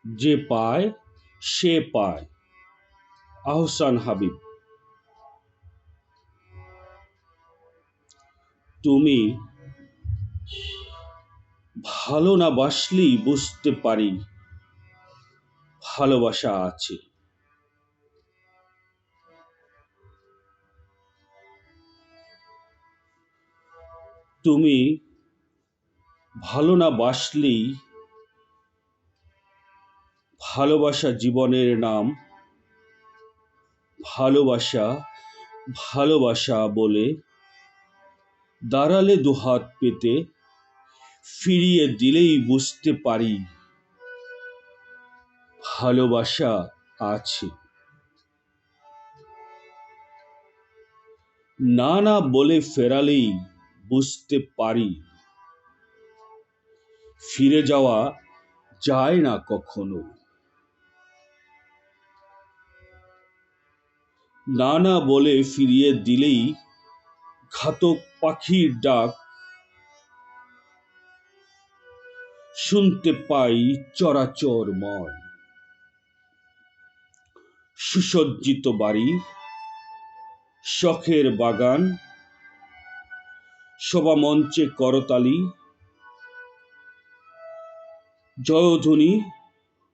যে পায় সে পায়। আহসান হাবীব। তুমি ভালো না বাসলেই বুঝতে পারি ভালোবাসা আছে। তুমি ভালো না বাসলেই ভালোবাসা জীবনের নাম। ভালোবাসা ভালোবাসা বলে দাঁড়ালে দুহাত পেতে, ফিরিয়ে দিলেই বুঝতে পারি ভালোবাসা আছে। না না বলে ফেরালেই বুঝতে পারি ফিরে যাওয়া যায় না কখনো। না না বলে ফিরিয়ে দিলেই ঘাতক পাখির ডাক শুনতে পাই চরাচরময়। সুসজ্জিত বাড়ি, শখের বাগান, সভামঞ্চে করতালি, জয়ধ্বনি,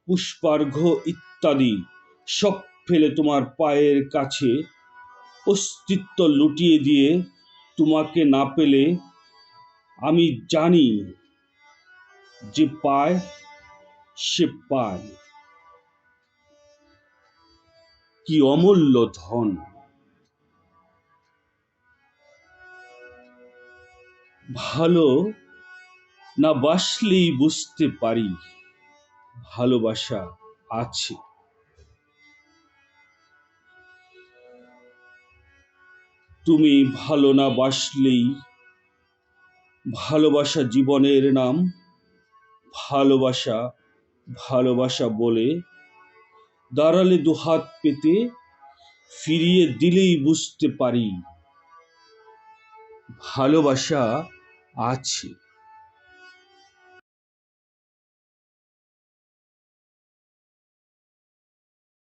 পুষ্পার্ঘ ইত্যাদি সব ফেলে তোমার পায়ের কাছে অস্তিত্ব লুটিয়ে দিয়ে তোমাকে না পেলে আমি জানি যে পায় সে পায়। কি অমূল্য ধন। ভালো না বাসলেই বুঝতে পারি ভালোবাসা আছে। তুমি ভালো না বাসলেই ভালোবাসা জীবনের নাম। ভালোবাসা ভালোবাসা বলে দাঁড়ালে দুহাত পেতে, ফিরিয়ে দিলেই বুঝতে পারি ভালোবাসা আছে।